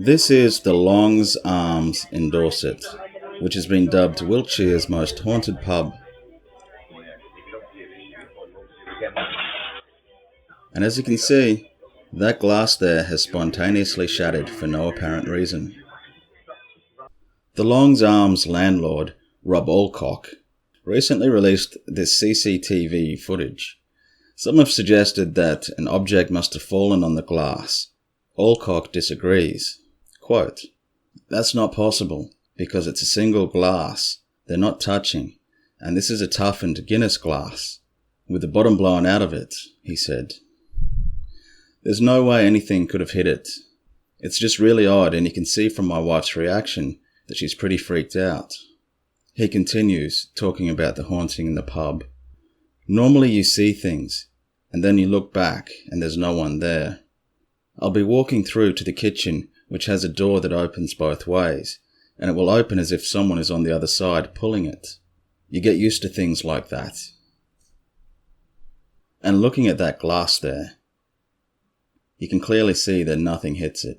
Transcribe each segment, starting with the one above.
This is the Longs Arms in Dorset, which has been dubbed Wiltshire's most haunted pub. And as you can see, that glass there has spontaneously shattered for no apparent reason. The Longs Arms landlord, Rob Alcock, recently released this CCTV footage. Some have suggested that an object must have fallen on the glass. Alcock disagrees. Quote, "That's not possible, because it's a single glass. They're not touching, and this is a toughened Guinness glass, with the bottom blown out of it," he said. "There's no way anything could have hit it. It's just really odd, and you can see from my wife's reaction that she's pretty freaked out." He continues, talking about the haunting in the pub. "Normally you see things, and then you look back, and there's no one there. I'll be walking through to the kitchen, which has a door that opens both ways, and it will open as if someone is on the other side pulling it. You get used to things like that. And looking at that glass there, you can clearly see that nothing hits it.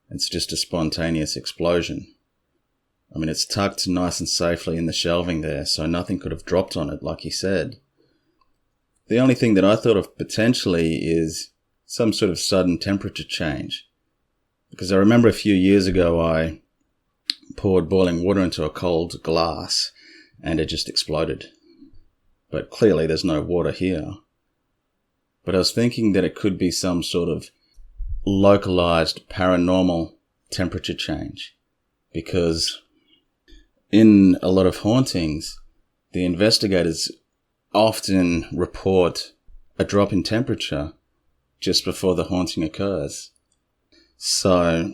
It's just a spontaneous explosion. I mean, it's tucked nice and safely in the shelving there, so nothing could have dropped on it, like he said. The only thing that I thought of potentially is some sort of sudden temperature change. Because I remember a few years ago I poured boiling water into a cold glass and it just exploded. But clearly there's no water here. But I was thinking that it could be some sort of localized paranormal temperature change. Because in a lot of hauntings, the investigators often report a drop in temperature just before the haunting occurs. So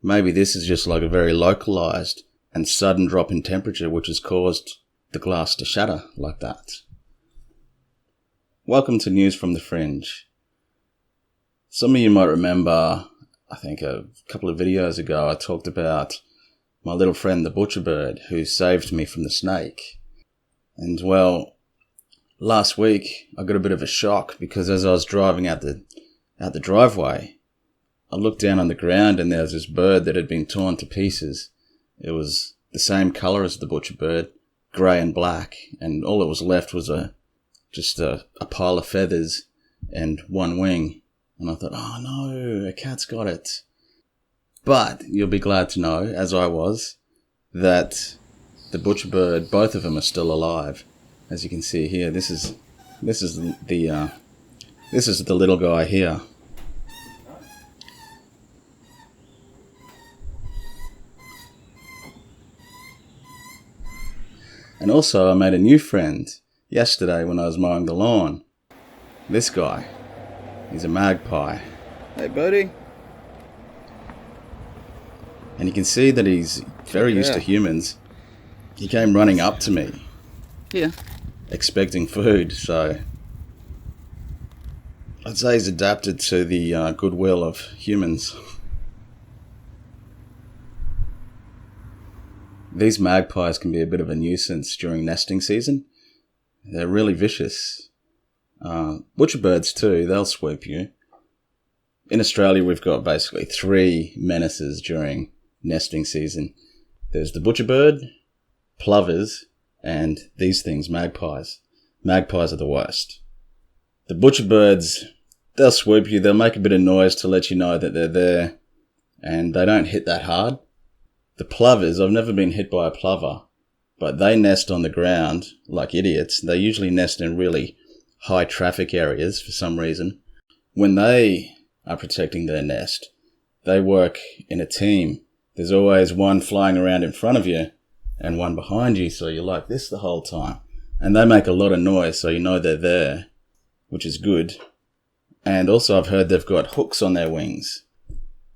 maybe this is just like a very localized and sudden drop in temperature which has caused the glass to shatter like that. Welcome to News from the Fringe. Some of you might remember, I think a couple of videos ago, I talked about my little friend the butcher bird who saved me from the snake. And well, last week I got a bit of a shock because as I was driving out the driveway, I looked down on the ground and there was this bird that had been torn to pieces. It was the same colour as the butcher bird, grey and black, and all that was left was just a pile of feathers and one wing. And I thought, oh no, a cat's got it. But you'll be glad to know, as I was, that the butcher bird, both of them are still alive. As you can see here, this is the little guy here. And also I made a new friend yesterday when I was mowing the lawn. This guy. He's a magpie. Hey buddy. And you can see that he's very used to humans. He came running up to me. Yeah. Expecting food, so I'd say he's adapted to the goodwill of humans. These magpies can be a bit of a nuisance during nesting season. They're really vicious. Butcher birds too, they'll swoop you. In Australia we've got basically 3 menaces during nesting season. There's the butcher bird, plovers, and these things, magpies. Magpies are the worst. The butcher birds, they'll swoop you, they'll make a bit of noise to let you know that they're there, and they don't hit that hard. The plovers, I've never been hit by a plover, but they nest on the ground like idiots. They usually nest in really high traffic areas for some reason. When they are protecting their nest, they work in a team. There's always one flying around in front of you and one behind you, so you're like this the whole time. And they make a lot of noise, so you know they're there, which is good. And also I've heard they've got hooks on their wings.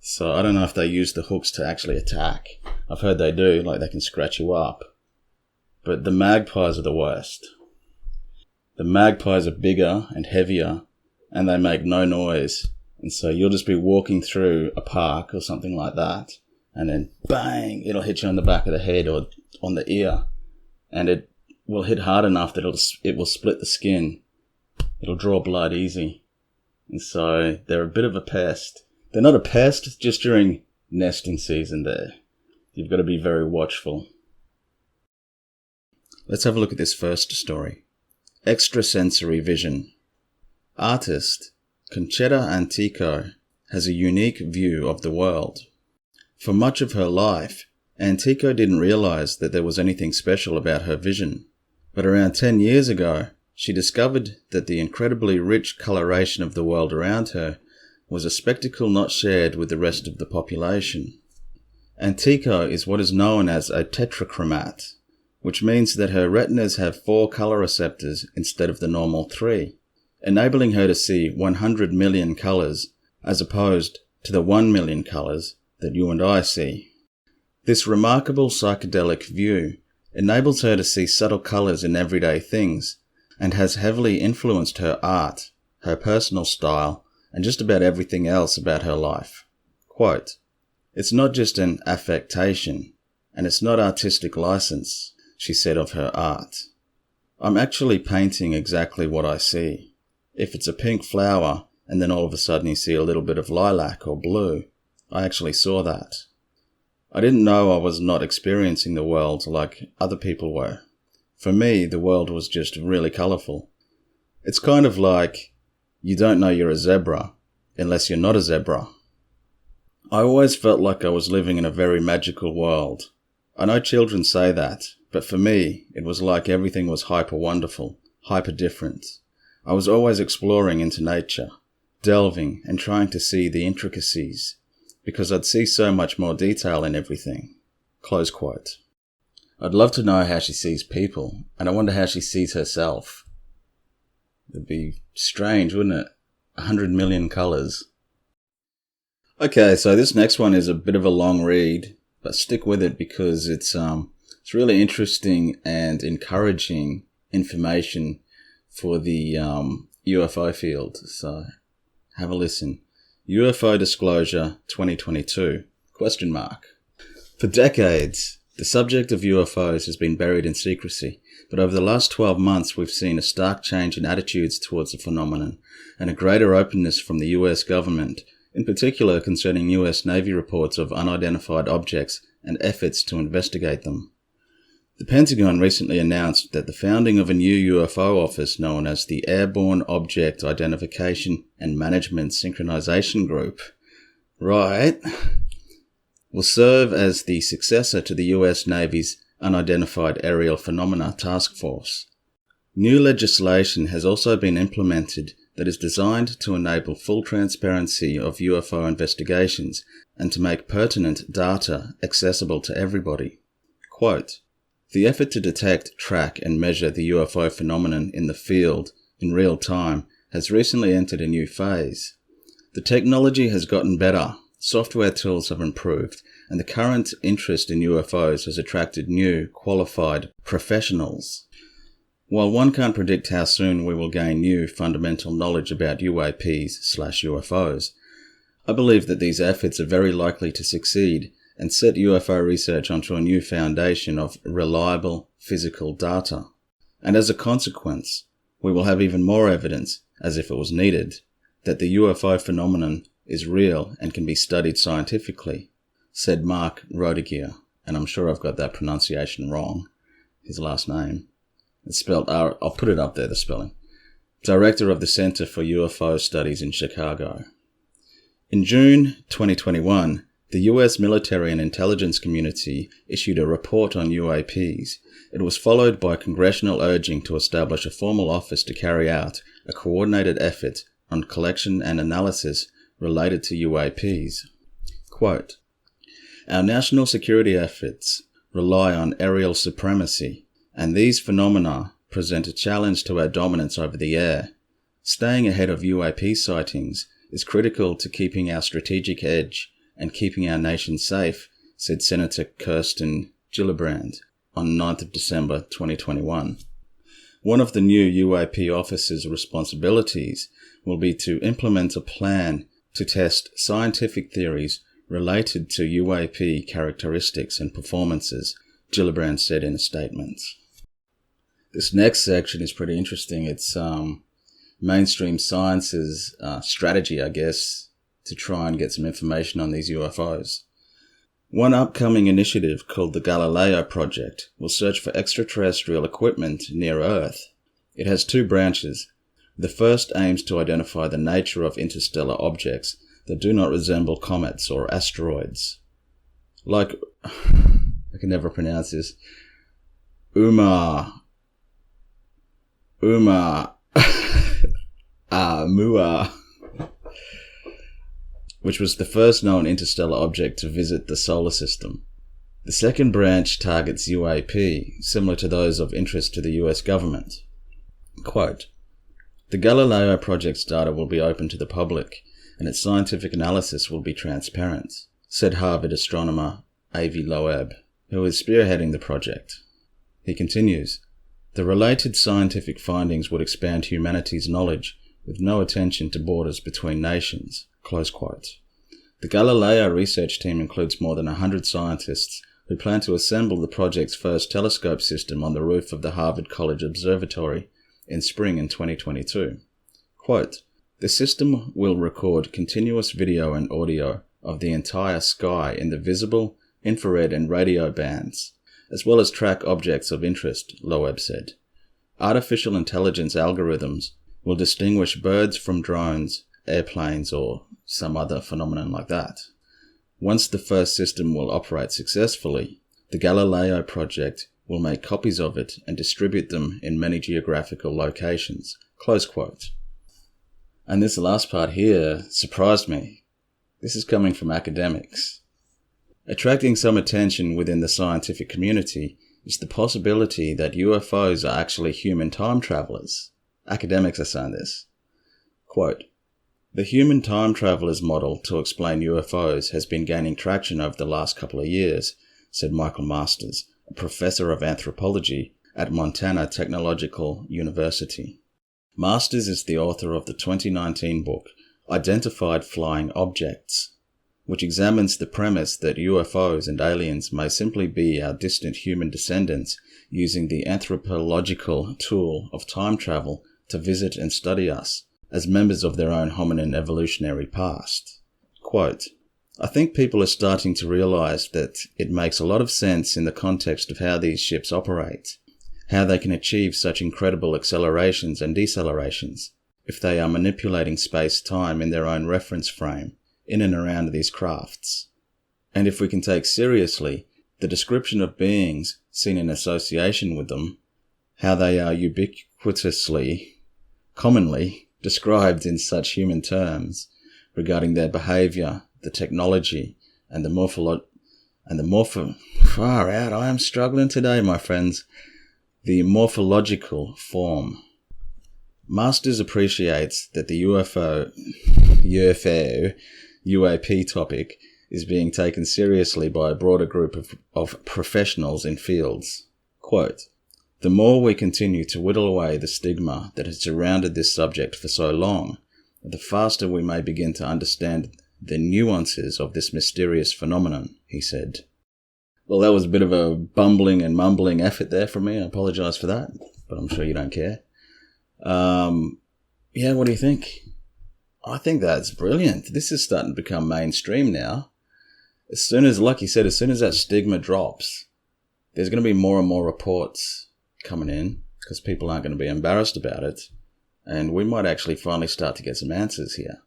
So I don't know if they use the hooks to actually attack. I've heard they do, like they can scratch you up. But the magpies are the worst. The magpies are bigger and heavier, and they make no noise. And so you'll just be walking through a park or something like that, and then bang, it'll hit you on the back of the head or on the ear. And it will hit hard enough that it will split the skin. It'll draw blood easy. And so they're a bit of a pest. They're not a pest just during nesting season there. You've got to be very watchful. Let's have a look at this first story. Extrasensory vision. Artist Conchetta Antico has a unique view of the world. For much of her life, Antico didn't realize that there was anything special about her vision. But around 10 years ago, she discovered that the incredibly rich coloration of the world around her was a spectacle not shared with the rest of the population. Antico is what is known as a tetrachromat, which means that her retinas have 4 color receptors instead of the normal 3, enabling her to see 100 million colors as opposed to the 1 million colors that you and I see. This remarkable psychedelic view enables her to see subtle colors in everyday things and has heavily influenced her art, her personal style, and just about everything else about her life. Quote, "It's not just an affectation, and it's not artistic license," she said of her art. "I'm actually painting exactly what I see. If it's a pink flower, and then all of a sudden you see a little bit of lilac or blue, I actually saw that. I didn't know I was not experiencing the world like other people were. For me, the world was just really colourful. It's kind of like you don't know you're a zebra unless you're not a zebra. I always felt like I was living in a very magical world. I know children say that, but for me, it was like everything was hyper wonderful, hyper different. I was always exploring into nature, delving and trying to see the intricacies, because I'd see so much more detail in everything." Close quote. I'd love to know how she sees people, and I wonder how she sees herself. It'd be strange, wouldn't it? 100 million colours. Okay, so this next one is a bit of a long read, but stick with it because it's really interesting and encouraging information for the UFO field. So have a listen. UFO Disclosure 2022? For decades, the subject of UFOs has been buried in secrecy, but over the last 12 months we've seen a stark change in attitudes towards the phenomenon and a greater openness from the US government, in particular concerning US Navy reports of unidentified objects and efforts to investigate them. The Pentagon recently announced that the founding of a new UFO office known as the Airborne Object Identification and Management Synchronization Group, will serve as the successor to the US Navy's Unidentified Aerial Phenomena Task Force. New legislation has also been implemented that is designed to enable full transparency of UFO investigations and to make pertinent data accessible to everybody. Quote, "The effort to detect, track, and measure the UFO phenomenon in the field in real time has recently entered a new phase. The technology has gotten better, software tools have improved, and the current interest in UFOs has attracted new, qualified professionals. While one can't predict how soon we will gain new fundamental knowledge about UAPs/UFOs, I believe that these efforts are very likely to succeed and set UFO research onto a new foundation of reliable physical data. And as a consequence, we will have even more evidence, as if it was needed, that the UFO phenomenon is real and can be studied scientifically," said Mark Rodegier, and I'm sure I've got that pronunciation wrong, his last name. It's spelled I'll put it up there, the spelling. Director of the Center for UFO Studies in Chicago. In June 2021, the US military and intelligence community issued a report on UAPs. It was followed by congressional urging to establish a formal office to carry out a coordinated effort on collection and analysis related to UAPs. Quote, "Our national security efforts rely on aerial supremacy, and these phenomena present a challenge to our dominance over the air. Staying ahead of UAP sightings is critical to keeping our strategic edge and keeping our nation safe," said Senator Kirsten Gillibrand on 9th of December 2021. One of the new UAP officer's responsibilities will be to implement a plan to test scientific theories related to UAP characteristics and performances, Gillibrand said in a statement. This next section is pretty interesting. It's mainstream science's strategy, I guess, to try and get some information on these UFOs. One upcoming initiative called the Galileo Project will search for extraterrestrial equipment near Earth. It has two branches. The first aims to identify the nature of interstellar objects that do not resemble comets or asteroids. Like, I can never pronounce this, Mua, which was the first known interstellar object to visit the solar system. The second branch targets UAP, similar to those of interest to the US government. Quote, "The Galileo Project's data will be open to the public, and its scientific analysis will be transparent," said Harvard astronomer Avi Loeb, who is spearheading the project. He continues, "The related scientific findings would expand humanity's knowledge with no attention to borders between nations." Close quote. The Galileo research team includes more than 100 scientists who plan to assemble the project's first telescope system on the roof of the Harvard College Observatory in spring in 2022. Quote, "The system will record continuous video and audio of the entire sky in the visible, infrared and radio bands, as well as track objects of interest," Loeb said. "Artificial intelligence algorithms will distinguish birds from drones, airplanes, or some other phenomenon like that. Once the first system will operate successfully, the Galileo Project will make copies of it and distribute them in many geographical locations." Close quote. And this last part here surprised me. This is coming from academics. Attracting some attention within the scientific community is the possibility that UFOs are actually human time travelers. Academics are saying this. Quote, "The human time travelers model to explain UFOs has been gaining traction over the last couple of years," said Michael Masters, a professor of anthropology at Montana Technological University. Masters is the author of the 2019 book, Identified Flying Objects, which examines the premise that UFOs and aliens may simply be our distant human descendants using the anthropological tool of time travel to visit and study us as members of their own hominin evolutionary past. Quote, "I think people are starting to realize that it makes a lot of sense in the context of how these ships operate, how they can achieve such incredible accelerations and decelerations if they are manipulating space-time in their own reference frame in and around these crafts. And if we can take seriously the description of beings seen in association with them, how they are commonly described in such human terms regarding their behavior, the technology, and far out, I am struggling today, my friends, the morphological form. Masters appreciates that the UAP topic is being taken seriously by a broader group of professionals in fields. Quote, "The more we continue to whittle away the stigma that has surrounded this subject for so long, the faster we may begin to understand the nuances of this mysterious phenomenon," he said. Well, that was a bit of a bumbling and mumbling effort there from me. I apologise for that, but I'm sure you don't care. Yeah, what do you think? I think that's brilliant. This is starting to become mainstream now. As soon as, like you said, as soon as that stigma drops, there's going to be more and more reports coming in because people aren't going to be embarrassed about it. And we might actually finally start to get some answers here.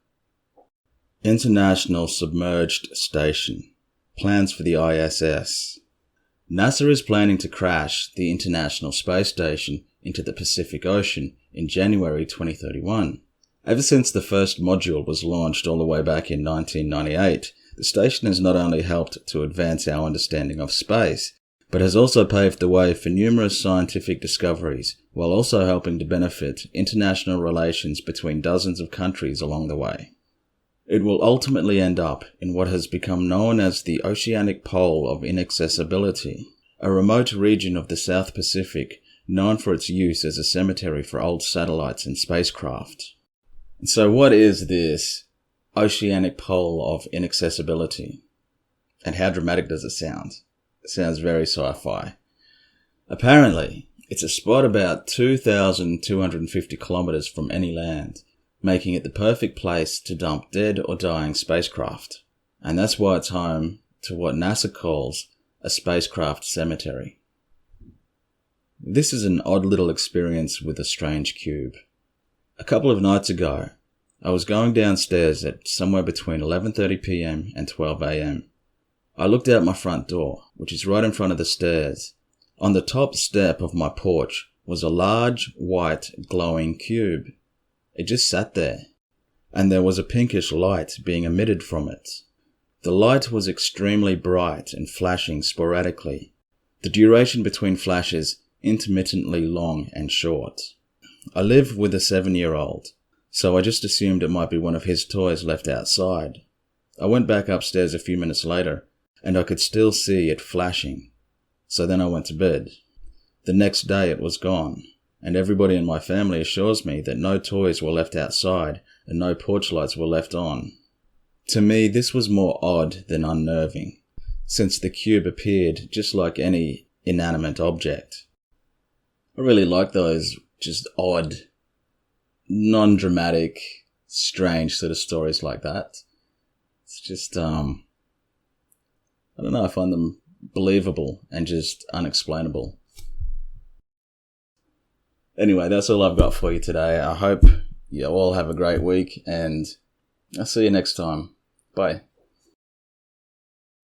International Submerged Station. Plans for the ISS. NASA is planning to crash the International Space Station into the Pacific Ocean in January 2031. Ever since the first module was launched all the way back in 1998, the station has not only helped to advance our understanding of space, but has also paved the way for numerous scientific discoveries, while also helping to benefit international relations between dozens of countries along the way. It will ultimately end up in what has become known as the Oceanic Pole of Inaccessibility, a remote region of the South Pacific known for its use as a cemetery for old satellites and spacecraft. And so what is this Oceanic Pole of Inaccessibility? And how dramatic does it sound? It sounds very sci-fi. Apparently, it's a spot about 2,250 kilometers from any land, making it the perfect place to dump dead or dying spacecraft. And that's why it's home to what NASA calls a spacecraft cemetery. This is an odd little experience with a strange cube. A couple of nights ago, I was going downstairs at somewhere between 11:30 p.m. and 12 a.m. I looked out my front door, which is right in front of the stairs. On the top step of my porch was a large, white, glowing cube. It just sat there, and there was a pinkish light being emitted from it. The light was extremely bright and flashing sporadically. The duration between flashes intermittently long and short. I live with a 7-year-old, so I just assumed it might be one of his toys left outside. I went back upstairs a few minutes later, and I could still see it flashing. So then I went to bed. The next day it was gone, and everybody in my family assures me that no toys were left outside and no porch lights were left on. To me, this was more odd than unnerving, since the cube appeared just like any inanimate object. I really like those just odd, non-dramatic, strange sort of stories like that. It's just, I don't know, I find them believable and just unexplainable. Anyway, that's all I've got for you today. I hope you all have a great week, and I'll see you next time. Bye.